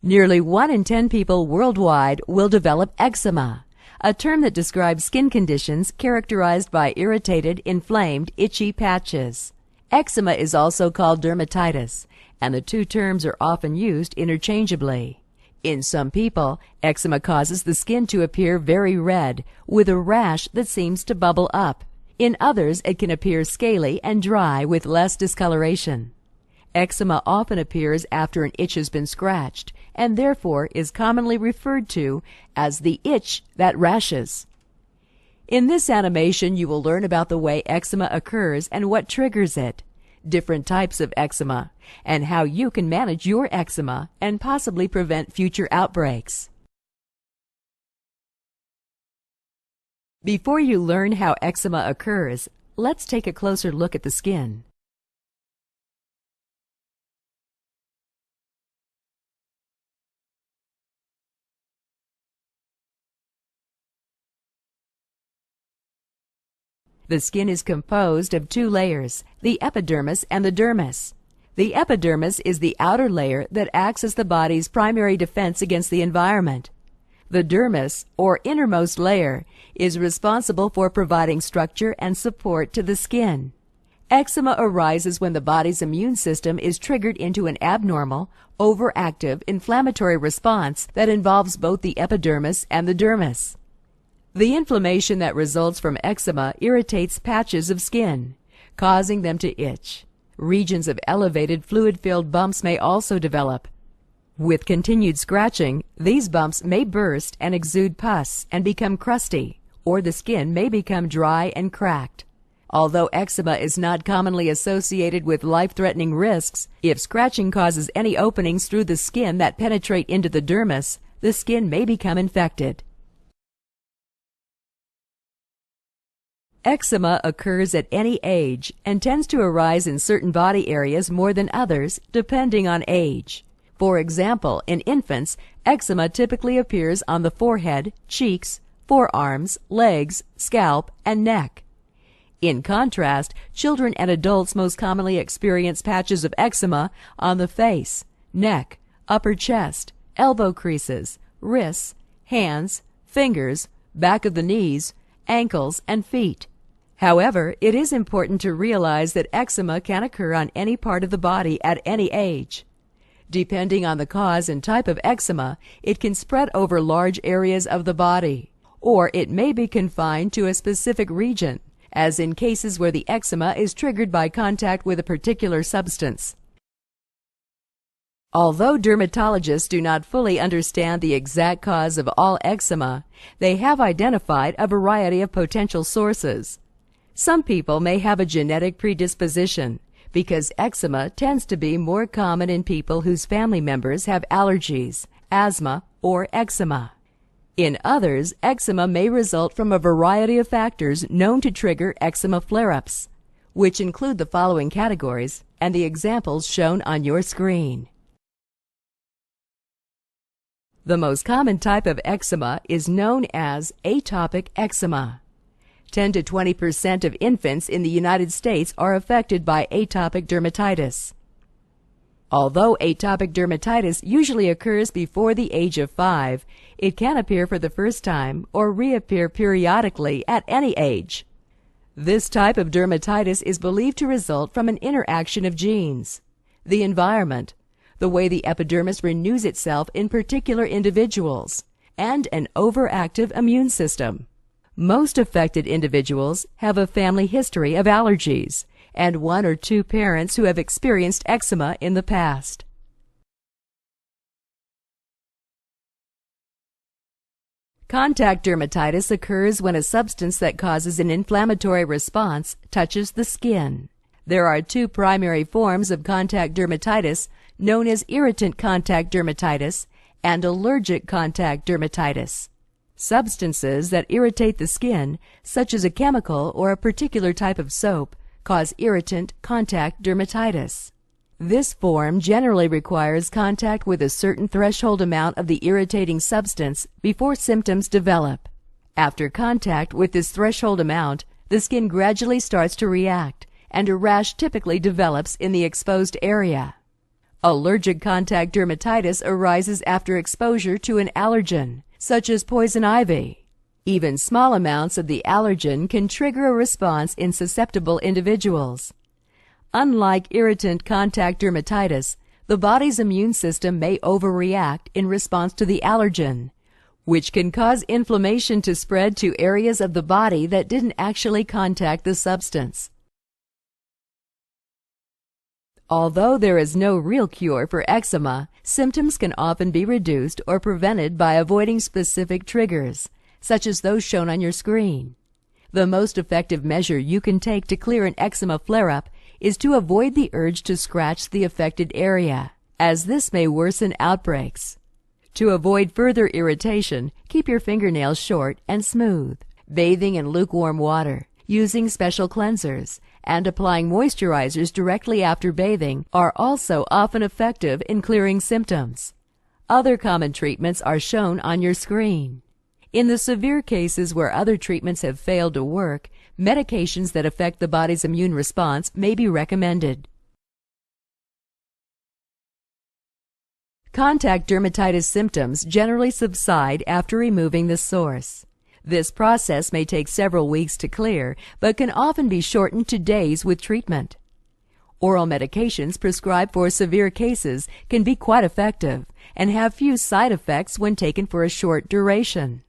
Nearly 1 in 10 people worldwide will develop eczema, a term that describes skin conditions characterized by irritated, inflamed, itchy patches. Eczema is also called dermatitis, and the two terms are often used interchangeably. In some people, eczema causes the skin to appear very red, with a rash that seems to bubble up. In others, it can appear scaly and dry with less discoloration. Eczema often appears after an itch has been scratched, and therefore is commonly referred to as the itch that rashes. In this animation, you will learn about the way eczema occurs and what triggers it, different types of eczema, and how you can manage your eczema and possibly prevent future outbreaks. Before you learn how eczema occurs, let's take a closer look at the skin. The skin is composed of two layers, the epidermis and the dermis. The epidermis is the outer layer that acts as the body's primary defense against the environment. The dermis, or innermost layer, is responsible for providing structure and support to the skin. Eczema arises when the body's immune system is triggered into an abnormal, overactive, inflammatory response that involves both the epidermis and the dermis. The inflammation that results from eczema irritates patches of skin, causing them to itch. Regions of elevated fluid-filled bumps may also develop. With continued scratching, these bumps may burst and exude pus and become crusty, or the skin may become dry and cracked. Although eczema is not commonly associated with life-threatening risks, if scratching causes any openings through the skin that penetrate into the dermis, the skin may become infected. Eczema occurs at any age and tends to arise in certain body areas more than others, depending on age. For example, in infants, eczema typically appears on the forehead, cheeks, forearms, legs, scalp, and neck. In contrast, children and adults most commonly experience patches of eczema on the face, neck, upper chest, elbow creases, wrists, hands, fingers, back of the knees, ankles, and feet. However, it is important to realize that eczema can occur on any part of the body at any age. Depending on the cause and type of eczema, it can spread over large areas of the body, or it may be confined to a specific region, as in cases where the eczema is triggered by contact with a particular substance. Although dermatologists do not fully understand the exact cause of all eczema, they have identified a variety of potential sources. Some people may have a genetic predisposition, because eczema tends to be more common in people whose family members have allergies, asthma, or eczema. In others, eczema may result from a variety of factors known to trigger eczema flare-ups, which include the following categories and the examples shown on your screen. The most common type of eczema is known as atopic eczema. 10 to 20% of infants in the United States are affected by atopic dermatitis. Although atopic dermatitis usually occurs before the age of 5, it can appear for the first time or reappear periodically at any age. This type of dermatitis is believed to result from an interaction of genes, the environment, the way the epidermis renews itself in particular individuals, and an overactive immune system. Most affected individuals have a family history of allergies and 1 or 2 parents who have experienced eczema in the past. Contact dermatitis occurs when a substance that causes an inflammatory response touches the skin. There are 2 primary forms of contact dermatitis, known as irritant contact dermatitis and allergic contact dermatitis. Substances that irritate the skin, such as a chemical or a particular type of soap, cause irritant contact dermatitis. This form generally requires contact with a certain threshold amount of the irritating substance before symptoms develop. After contact with this threshold amount, the skin gradually starts to react, and a rash typically develops in the exposed area. Allergic contact dermatitis arises after exposure to an allergen, such as poison ivy. Even small amounts of the allergen can trigger a response in susceptible individuals. Unlike irritant contact dermatitis, the body's immune system may overreact in response to the allergen, which can cause inflammation to spread to areas of the body that didn't actually contact the substance. Although there is no real cure for eczema, symptoms can often be reduced or prevented by avoiding specific triggers, such as those shown on your screen. The most effective measure you can take to clear an eczema flare-up is to avoid the urge to scratch the affected area, as this may worsen outbreaks. To avoid further irritation, keep your fingernails short and smooth. Bathing in lukewarm water, using special cleansers, and applying moisturizers directly after bathing are also often effective in clearing symptoms. Other common treatments are shown on your screen. In the severe cases where other treatments have failed to work, medications that affect the body's immune response may be recommended. Contact dermatitis symptoms generally subside after removing the source. This process may take several weeks to clear, but can often be shortened to days with treatment. Oral medications prescribed for severe cases can be quite effective and have few side effects when taken for a short duration.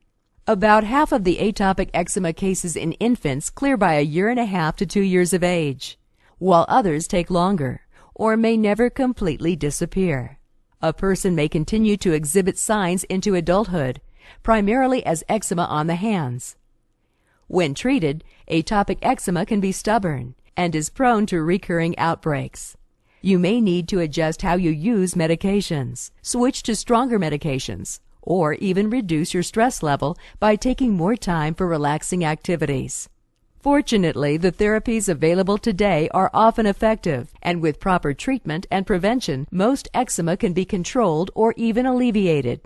About half of the atopic eczema cases in infants clear by 1.5 to 2 years of age, while others take longer or may never completely disappear. A person may continue to exhibit signs into adulthood, primarily as eczema on the hands. When treated, atopic eczema can be stubborn and is prone to recurring outbreaks. You may need to adjust how you use medications, switch to stronger medications, or even reduce your stress level by taking more time for relaxing activities. Fortunately, the therapies available today are often effective, and with proper treatment and prevention, most eczema can be controlled or even alleviated.